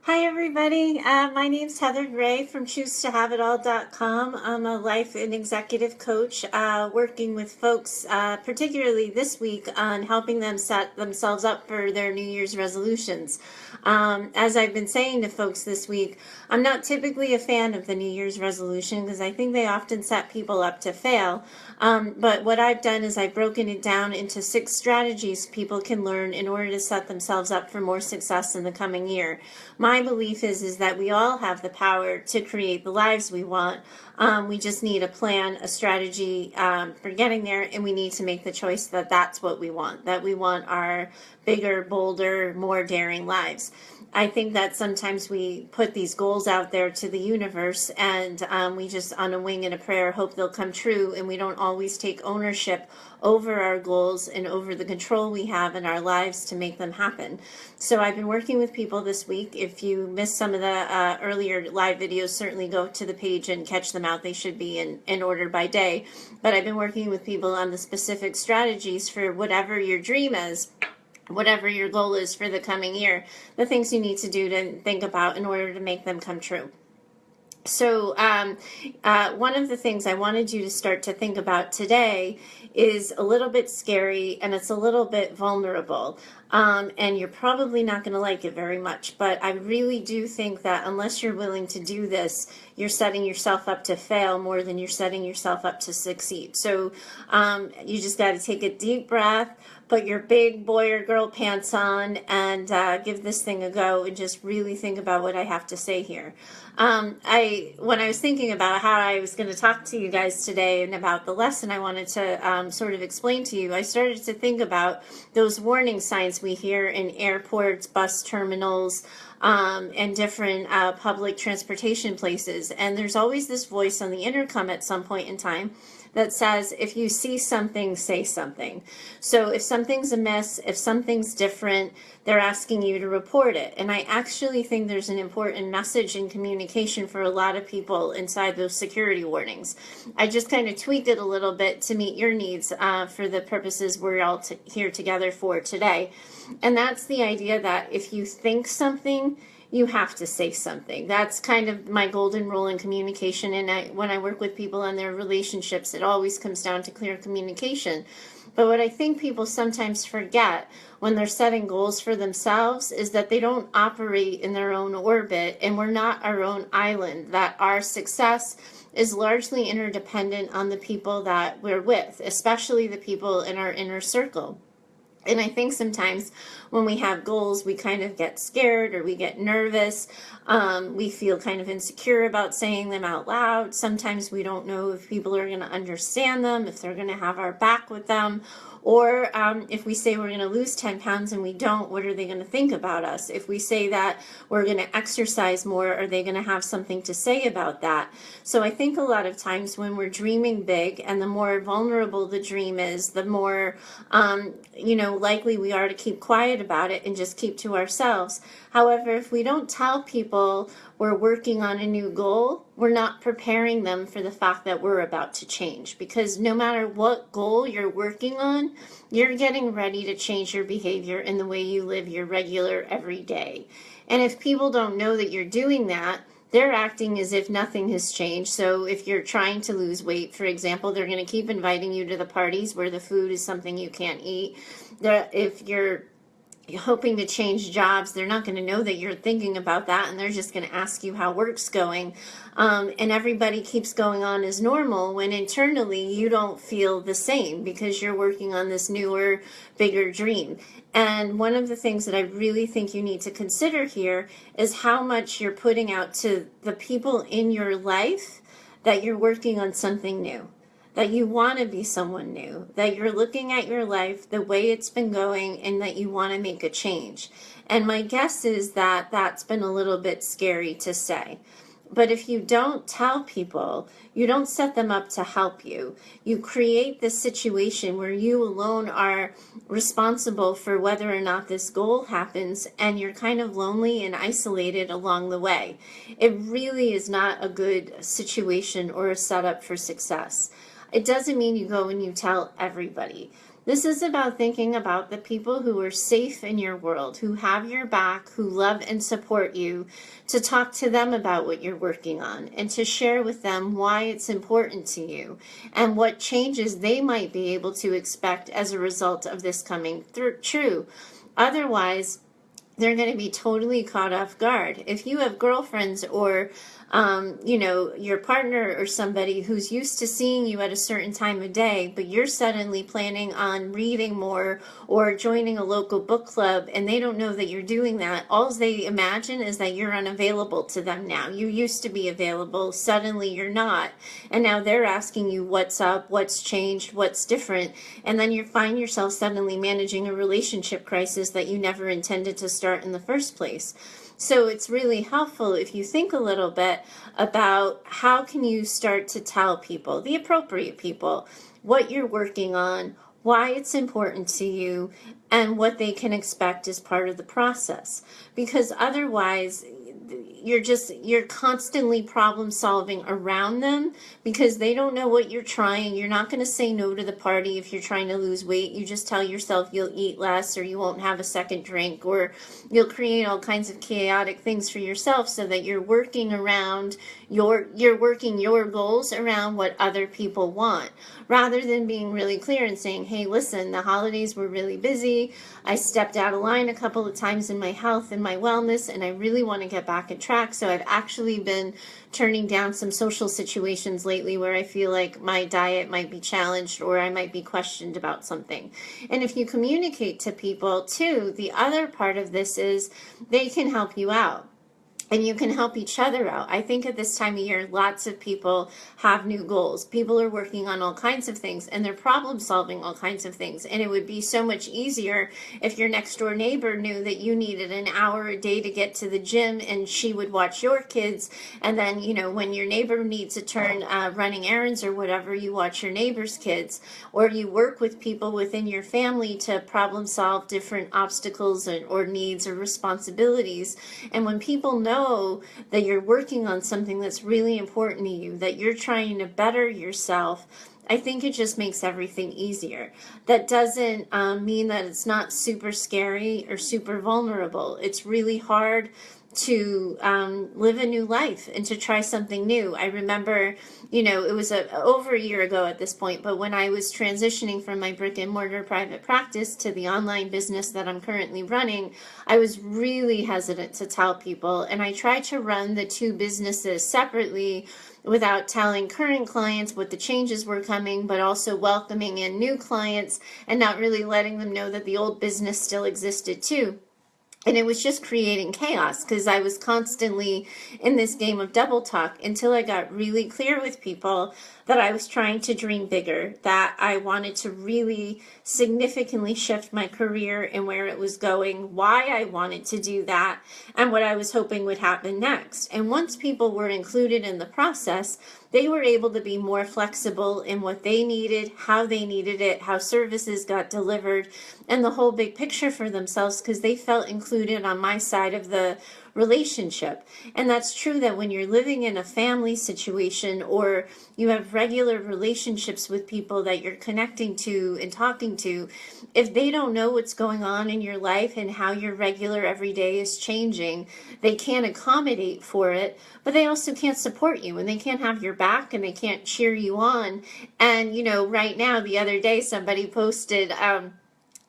Hi, everybody. My name's Heather Gray from ChooseToHaveItAll.com. I'm a life and executive coach working with folks, particularly this week, on helping them set themselves up for their New Year's resolutions. As I've been saying to folks this week, I'm not typically a fan of the New Year's resolution because I think they often set people up to fail. But what I've done is I've broken it down into 6 strategies people can learn in order to set themselves up for more success in the coming year. My belief is that we all have the power to create the lives we want. We just need a plan, a strategy for getting there, and we need to make the choice that that's what we want, that we want our bigger, bolder, more daring lives. I think that sometimes we put these goals out there to the universe and we just on a wing and a prayer hope they'll come true, and we don't always take ownership over our goals and over the control we have in our lives to make them happen. So I've been working with people this week. If you missed some of the earlier live videos, certainly go to the page and catch them out. They should be in order by day. But I've been working with people on the specific strategies for whatever your dream is, whatever your goal is for the coming year, the things you need to do to think about in order to make them come true. So one of the things I wanted you to start to think about today is a little bit scary, and it's a little bit vulnerable. And you're probably not going to like it very much, but I really do think that unless you're willing to do this, you're setting yourself up to fail more than you're setting yourself up to succeed. So you just got to take a deep breath, put your big boy or girl pants on, and give this thing a go, and just really think about what I have to say here. When I was thinking about how I was going to talk to you guys today and about the lesson I wanted to sort of explain to you, I started to think about those warning signs we hear in airports, bus terminals, and different public transportation places. And there's always this voice on the intercom at some point in time that says, if you see something, say something. So if something's amiss, if something's different, they're asking you to report it. And I actually think there's an important message in communication for a lot of people inside those security warnings. I just kind of tweaked it a little bit to meet your needs for the purposes we're all here together for today. And that's the idea that if you think something, you have to say something. That's kind of my golden rule in communication. And when I work with people on their relationships, it always comes down to clear communication. But what I think people sometimes forget when they're setting goals for themselves is that they don't operate in their own orbit, and we're not our own island, that our success is largely interdependent on the people that we're with, especially the people in our inner circle. And I think sometimes when we have goals, we kind of get scared or we get nervous. We feel kind of insecure about saying them out loud. Sometimes we don't know if people are going to understand them, if they're going to have our back with them. Or if we say we're going to lose 10 pounds and we don't, what are they going to think about us? If we say that we're going to exercise more, are they going to have something to say about that? So I think a lot of times when we're dreaming big, and the more vulnerable the dream is, the more likely we are to keep quiet about it and just keep to ourselves. However, if we don't tell people we're working on a new goal, we're not preparing them for the fact that we're about to change. Because no matter what goal you're working on, you're getting ready to change your behavior in the way you live your regular everyday. And if people don't know that you're doing that, they're acting as if nothing has changed. So if you're trying to lose weight, for example, they're going to keep inviting you to the parties where the food is something you can't eat. If you're hoping to change jobs, they're not going to know that you're thinking about that, and they're just going to ask you how work's going. And everybody keeps going on as normal when internally you don't feel the same because you're working on this newer, bigger dream. And one of the things that I really think you need to consider here is how much you're putting out to the people in your life that you're working on something new, that you want to be someone new, that you're looking at your life the way it's been going, and that you want to make a change. And my guess is that that's been a little bit scary to say. But if you don't tell people, you don't set them up to help you. You create this situation where you alone are responsible for whether or not this goal happens, and you're kind of lonely and isolated along the way. It really is not a good situation or a setup for success. It doesn't mean you go and you tell everybody. This is about thinking about the people who are safe in your world, who have your back, who love and support you, to talk to them about what you're working on and to share with them why it's important to you and what changes they might be able to expect as a result of this coming true. Otherwise, they're going to be totally caught off guard. If you have girlfriends or, your partner or somebody who's used to seeing you at a certain time of day, but you're suddenly planning on reading more or joining a local book club and they don't know that you're doing that, all they imagine is that you're unavailable to them now. You used to be available, suddenly you're not. And now they're asking you what's up, what's changed, what's different. And then you find yourself suddenly managing a relationship crisis that you never intended to start in the first place. So it's really helpful if you think a little bit about how can you start to tell people, the appropriate people, what you're working on, why it's important to you, and what they can expect as part of the process. Because otherwise, you're constantly problem solving around them because they don't know what you're trying. You're not going to say no to the party if you're trying to lose weight. You just tell yourself you'll eat less or you won't have a second drink, or you'll create all kinds of chaotic things for yourself so that you're working around you're working your goals around what other people want, rather than being really clear and saying, hey, listen, the holidays were really busy. I stepped out of line a couple of times in my health and my wellness, and I really want to get back on track. So I've actually been turning down some social situations lately where I feel like my diet might be challenged or I might be questioned about something. And if you communicate to people too, the other part of this is they can help you out. And you can help each other out. I think at this time of year, lots of people have new goals. People are working on all kinds of things and they're problem solving all kinds of things. And it would be so much easier if your next door neighbor knew that you needed an hour a day to get to the gym and she would watch your kids. And then, when your neighbor needs a turn running errands or whatever, you watch your neighbor's kids. Or you work with people within your family to problem solve different obstacles or needs or responsibilities. And when people know that you're working on something that's really important to you, that you're trying to better yourself, I think it just makes everything easier. That doesn't mean that it's not super scary or super vulnerable. It's really hard to live a new life and to try something new. I remember, it was over a year ago at this point, but when I was transitioning from my brick and mortar private practice to the online business that I'm currently running, I was really hesitant to tell people. And I tried to run the two businesses separately without telling current clients what the changes were coming, but also welcoming in new clients and not really letting them know that the old business still existed too. And it was just creating chaos because I was constantly in this game of double talk until I got really clear with people that I was trying to dream bigger, that I wanted to really significantly shift my career and where it was going, why I wanted to do that, and what I was hoping would happen next. And once people were included in the process, they were able to be more flexible in what they needed, how they needed it, how services got delivered, and the whole big picture for themselves because they felt included on my side of the relationship. And that's true that when you're living in a family situation or you have regular relationships with people that you're connecting to and talking to, if they don't know what's going on in your life and how your regular everyday is changing, they can't accommodate for it, but they also can't support you and they can't have your back and they can't cheer you on. And, right now, the other day, somebody posted,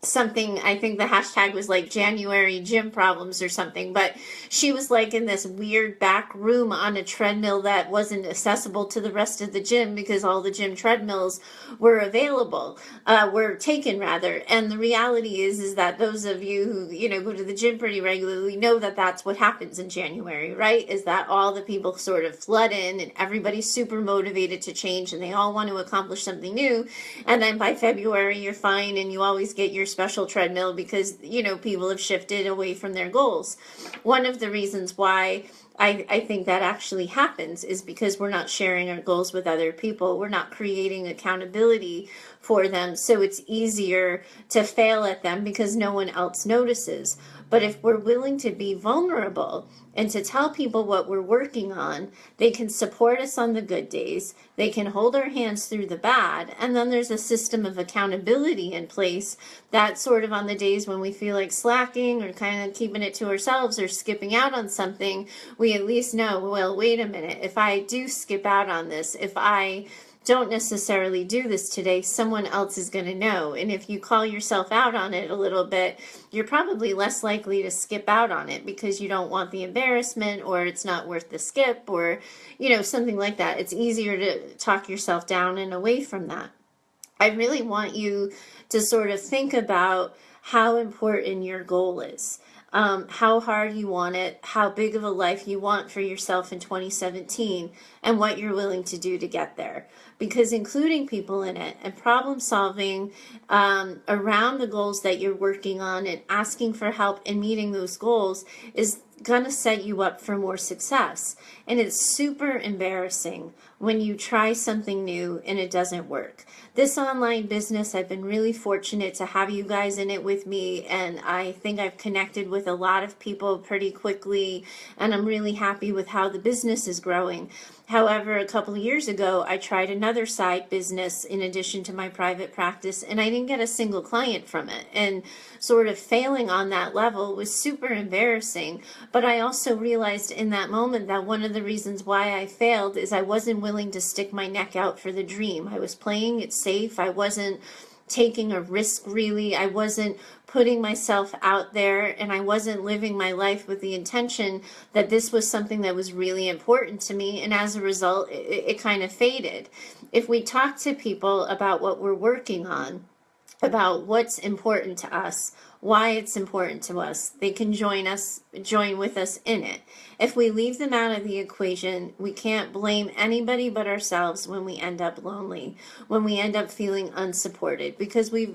something, I think the hashtag was like January gym problems or something, but she was like in this weird back room on a treadmill that wasn't accessible to the rest of the gym because all the gym treadmills were were taken rather. And the reality is that those of you who, go to the gym pretty regularly know that that's what happens in January, right? Is that all the people sort of flood in and everybody's super motivated to change and they all want to accomplish something new. And then by February, you're fine and you always get your special treadmill because, people have shifted away from their goals. One of the reasons why I think that actually happens is because we're not sharing our goals with other people. We're not creating accountability for them. So it's easier to fail at them because no one else notices. But if we're willing to be vulnerable and to tell people what we're working on, they can support us on the good days, they can hold our hands through the bad, and then there's a system of accountability in place that sort of on the days when we feel like slacking or kind of keeping it to ourselves or skipping out on something, we at least know, well, wait a minute, if I do skip out on this, if I don't necessarily do this today, someone else is going to know. And if you call yourself out on it a little bit, you're probably less likely to skip out on it because you don't want the embarrassment, or it's not worth the skip, or, something like that. It's easier to talk yourself down and away from that. I really want you to sort of think about how important your goal is. How hard you want it, how big of a life you want for yourself in 2017, and what you're willing to do to get there. Because including people in it and problem solving around the goals that you're working on and asking for help in meeting those goals is going to set you up for more success. And it's super embarrassing when you try something new and it doesn't work. This online business, I've been really fortunate to have you guys in it with me, and I think I've connected with a lot of people pretty quickly, and I'm really happy with how the business is growing. However, a couple of years ago, I tried another side business in addition to my private practice, and I didn't get a single client from it. And sort of failing on that level was super embarrassing. But I also realized in that moment that one of the reasons why I failed is I wasn't willing to stick my neck out for the dream. I was playing it safe. I wasn't taking a risk, really. I wasn't putting myself out there, and I wasn't living my life with the intention that this was something that was really important to me. And as a result, it kind of faded. If we talk to people about what we're working on, about what's important to us, why it's important to us, they can join with us in it. If we leave them out of the equation, we can't blame anybody but ourselves when we end up lonely, when we end up feeling unsupported, because we,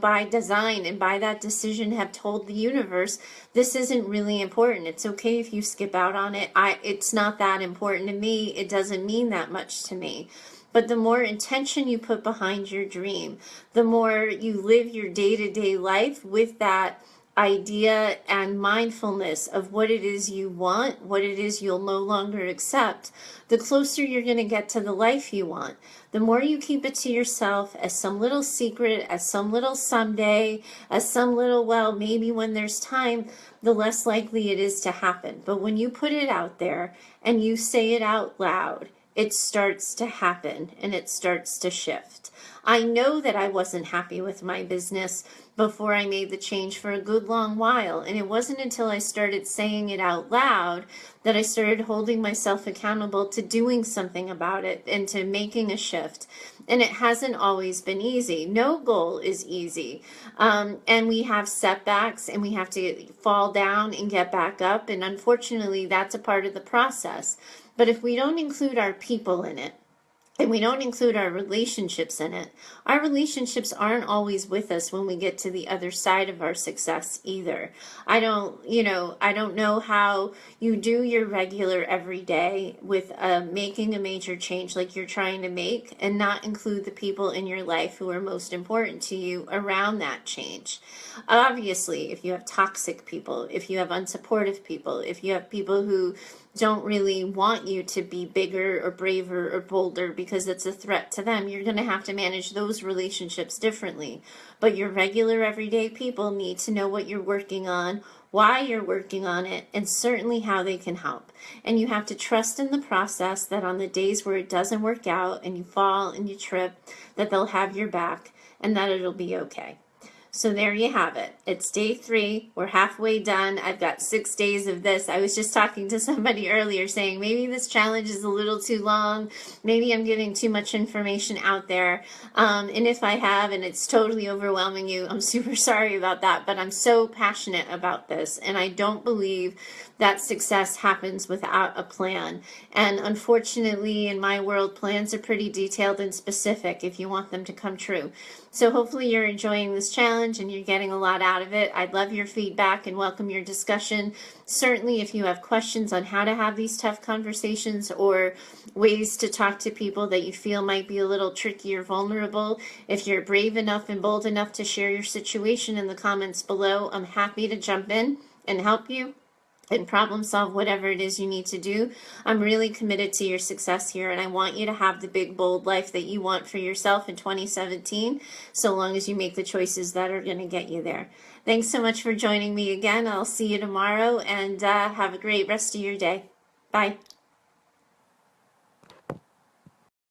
by design and by that decision have told the universe, this isn't really important. It's okay if you skip out on it. It's not that important to me. It doesn't mean that much to me. But the more intention you put behind your dream, the more you live your day-to-day life with that idea and mindfulness of what it is you want, what it is you'll no longer accept, the closer you're going to get to the life you want. The more you keep it to yourself as some little secret, as some little someday, as some little, well, maybe when there's time, the less likely it is to happen. But when you put it out there and you say it out loud, it starts to happen and it starts to shift. I know that I wasn't happy with my business before I made the change for a good long while. And it wasn't until I started saying it out loud that I started holding myself accountable to doing something about it and to making a shift. And it hasn't always been easy. No goal is easy. And we have setbacks and we have to fall down and get back up. And unfortunately, that's a part of the process. But if we don't include our people in it, and we don't include our relationships in it, our relationships aren't always with us when we get to the other side of our success either. I don't know how you do your regular everyday with making a major change like you're trying to make and not include the people in your life who are most important to you around that change. Obviously, if you have toxic people, if you have unsupportive people, if you have people who don't really want you to be bigger or braver or bolder because it's a threat to them, you're going to have to manage those relationships differently. But your regular everyday people need to know what you're working on, why you're working on it, and certainly how they can help. And you have to trust in the process that on the days where it doesn't work out and you fall and you trip, that they'll have your back and that it'll be okay. So there you have it. It's day 3. We're halfway done. I've got 6 days of this. I was just talking to somebody earlier saying maybe this challenge is a little too long. Maybe I'm giving too much information out there. And if I have and it's totally overwhelming you, I'm super sorry about that. But I'm so passionate about this. And I don't believe that success happens without a plan. And unfortunately, in my world, plans are pretty detailed and specific if you want them to come true. So hopefully you're enjoying this challenge and you're getting a lot out of it. I'd love your feedback and welcome your discussion. Certainly, if you have questions on how to have these tough conversations or ways to talk to people that you feel might be a little tricky or vulnerable, if you're brave enough and bold enough to share your situation in the comments below, I'm happy to jump in and help you and problem solve whatever it is you need to do. I'm really committed to your success here, and I want you to have the big, bold life that you want for yourself in 2017, so long as you make the choices that are going to get you there. Thanks so much for joining me again. I'll see you tomorrow, and have a great rest of your day. Bye.